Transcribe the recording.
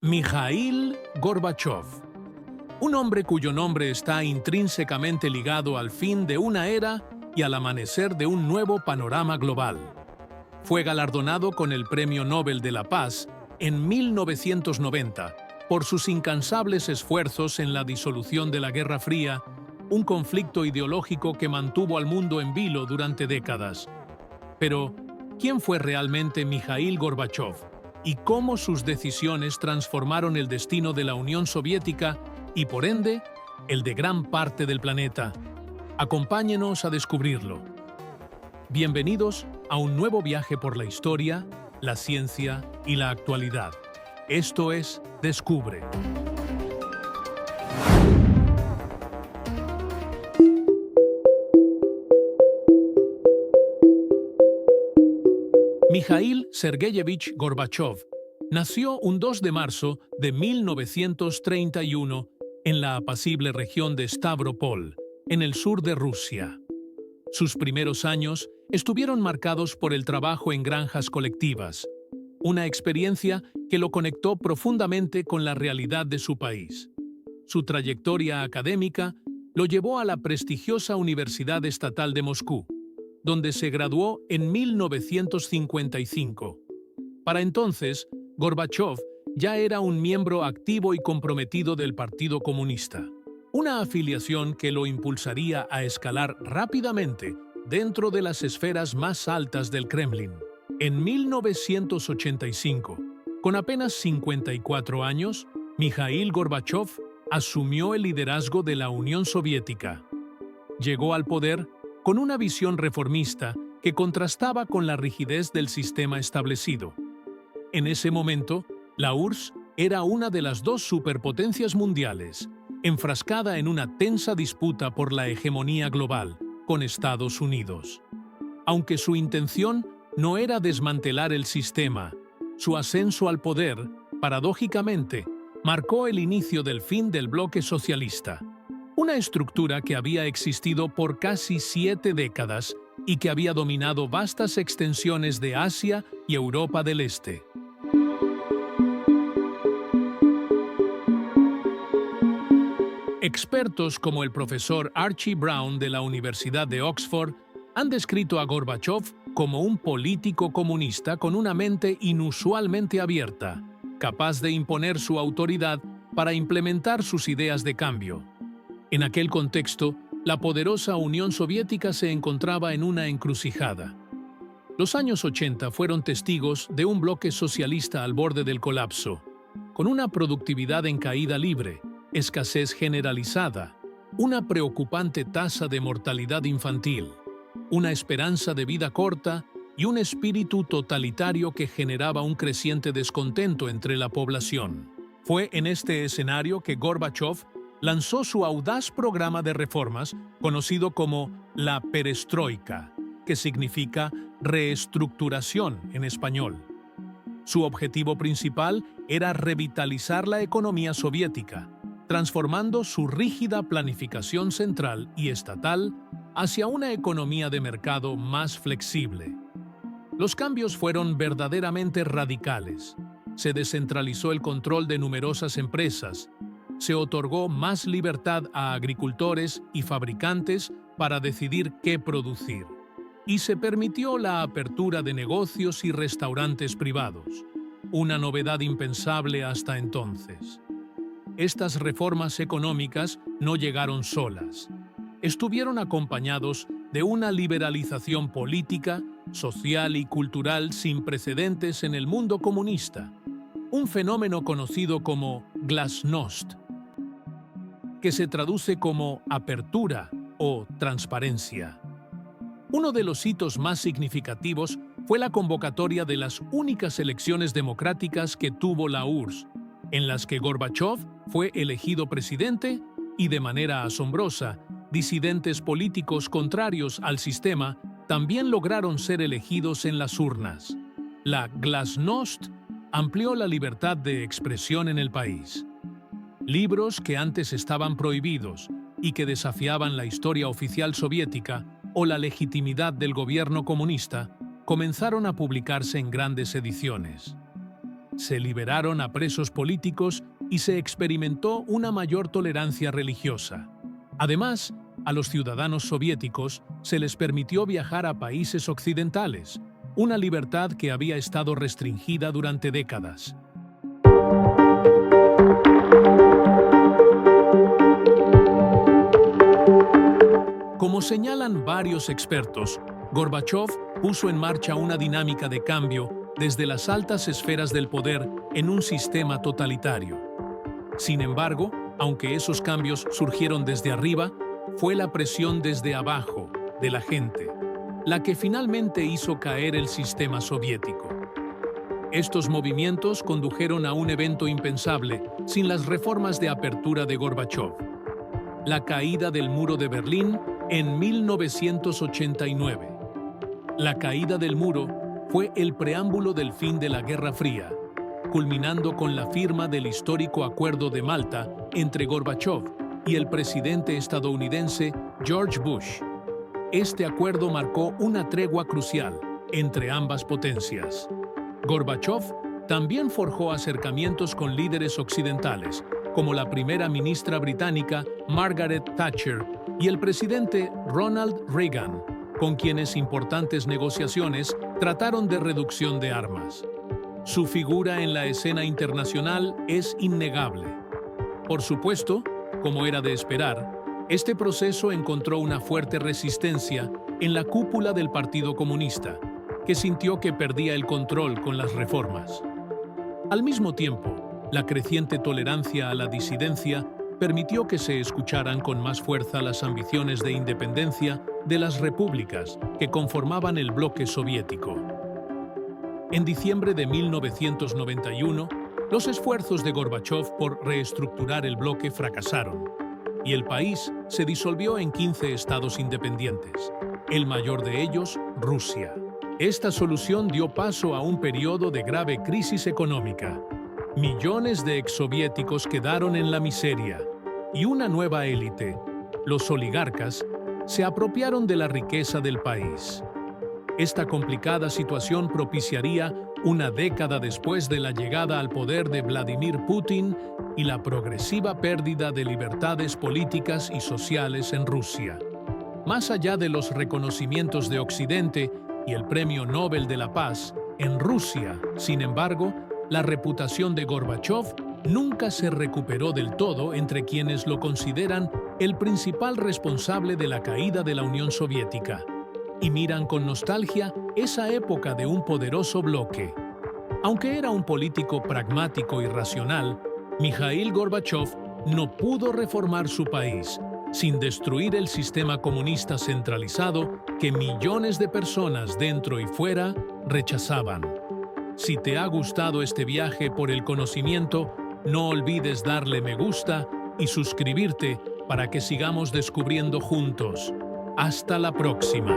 Mikhail Gorbachov, un hombre cuyo nombre está intrínsecamente ligado al fin de una era y al amanecer de un nuevo panorama global. Fue galardonado con el Premio Nobel de la Paz en 1990 por sus incansables esfuerzos en la disolución de la Guerra Fría, un conflicto ideológico que mantuvo al mundo en vilo durante décadas. Pero, ¿quién fue realmente Mikhail Gorbachov? ¿Y cómo sus decisiones transformaron el destino de la Unión Soviética y, por ende, el de gran parte del planeta? Acompáñenos a descubrirlo. Bienvenidos a un nuevo viaje por la historia, la ciencia y la actualidad. Esto es Descubre. Mikhail Sergeyevich Gorbachov nació un 2 de marzo de 1931 en la apacible región de Stavropol, en el sur de Rusia. Sus primeros años estuvieron marcados por el trabajo en granjas colectivas, una experiencia que lo conectó profundamente con la realidad de su país. Su trayectoria académica lo llevó a la prestigiosa Universidad Estatal de Moscú, donde se graduó en 1955. Para entonces, Gorbachov ya era un miembro activo y comprometido del Partido Comunista, una afiliación que lo impulsaría a escalar rápidamente dentro de las esferas más altas del Kremlin. En 1985, con apenas 54 años, Mikhail Gorbachov asumió el liderazgo de la Unión Soviética. Llegó al poder con una visión reformista que contrastaba con la rigidez del sistema establecido. En ese momento, la URSS era una de las dos superpotencias mundiales, enfrascada en una tensa disputa por la hegemonía global con Estados Unidos. Aunque su intención no era desmantelar el sistema, su ascenso al poder, paradójicamente, marcó el inicio del fin del bloque socialista, una estructura que había existido por casi 7 décadas y que había dominado vastas extensiones de Asia y Europa del Este. Expertos como el profesor Archie Brown de la Universidad de Oxford han descrito a Gorbachov como un político comunista con una mente inusualmente abierta, capaz de imponer su autoridad para implementar sus ideas de cambio. En aquel contexto, la poderosa Unión Soviética se encontraba en una encrucijada. Los años 80 fueron testigos de un bloque socialista al borde del colapso, con una productividad en caída libre, escasez generalizada, una preocupante tasa de mortalidad infantil, una esperanza de vida corta y un espíritu totalitario que generaba un creciente descontento entre la población. Fue en este escenario que Gorbachov lanzó su audaz programa de reformas conocido como la perestroika, que significa reestructuración en español. Su objetivo principal era revitalizar la economía soviética, transformando su rígida planificación central y estatal hacia una economía de mercado más flexible. Los cambios fueron verdaderamente radicales. Se descentralizó el control de numerosas empresas, se otorgó más libertad a agricultores y fabricantes para decidir qué producir, y se permitió la apertura de negocios y restaurantes privados, una novedad impensable hasta entonces. Estas reformas económicas no llegaron solas. Estuvieron acompañados de una liberalización política, social y cultural sin precedentes en el mundo comunista, un fenómeno conocido como glasnost, que se traduce como apertura o transparencia. Uno de los hitos más significativos fue la convocatoria de las únicas elecciones democráticas que tuvo la URSS, en las que Gorbachov fue elegido presidente y, de manera asombrosa, disidentes políticos contrarios al sistema también lograron ser elegidos en las urnas. La glasnost amplió la libertad de expresión en el país. Libros que antes estaban prohibidos y que desafiaban la historia oficial soviética o la legitimidad del gobierno comunista comenzaron a publicarse en grandes ediciones. se liberaron a presos políticos y se experimentó una mayor tolerancia religiosa. Además, a los ciudadanos soviéticos se les permitió viajar a países occidentales, una libertad que había estado restringida durante décadas. Como señalan varios expertos, Gorbachov puso en marcha una dinámica de cambio desde las altas esferas del poder en un sistema totalitario. Sin embargo, aunque esos cambios surgieron desde arriba, fue la presión desde abajo, de la gente, la que finalmente hizo caer el sistema soviético. Estos movimientos condujeron a un evento impensable sin las reformas de apertura de Gorbachov: la caída del muro de Berlín en 1989. La caída del muro fue el preámbulo del fin de la Guerra Fría, culminando con la firma del histórico Acuerdo de Malta entre Gorbachov y el presidente estadounidense George Bush. Este acuerdo marcó una tregua crucial entre ambas potencias. Gorbachov también forjó acercamientos con líderes occidentales, como la primera ministra británica Margaret Thatcher y el presidente Ronald Reagan, con quienes importantes negociaciones trataron de reducción de armas. Su figura en la escena internacional es innegable. Por supuesto, como era de esperar, este proceso encontró una fuerte resistencia en la cúpula del Partido Comunista, que sintió que perdía el control con las reformas. Al mismo tiempo, la creciente tolerancia a la disidencia permitió que se escucharan con más fuerza las ambiciones de independencia de las repúblicas que conformaban el bloque soviético. En diciembre de 1991, los esfuerzos de Gorbachov por reestructurar el bloque fracasaron, y el país se disolvió en 15 estados independientes, el mayor de ellos, Rusia. Esta solución dio paso a un periodo de grave crisis económica. Millones de exsoviéticos quedaron en la miseria, y una nueva élite, los oligarcas, se apropiaron de la riqueza del país. Esta complicada situación propiciaría, una década después de la llegada al poder de Vladimir Putin, y la progresiva pérdida de libertades políticas y sociales en Rusia. Más allá de los reconocimientos de Occidente y el Premio Nobel de la Paz, en Rusia, sin embargo, la reputación de Gorbachov nunca se recuperó del todo entre quienes lo consideran el principal responsable de la caída de la Unión Soviética, y miran con nostalgia esa época de un poderoso bloque. Aunque era un político pragmático y racional, Mikhail Gorbachov no pudo reformar su país sin destruir el sistema comunista centralizado que millones de personas dentro y fuera rechazaban. Si te ha gustado este viaje por el conocimiento, no olvides darle me gusta y suscribirte para que sigamos descubriendo juntos. Hasta la próxima.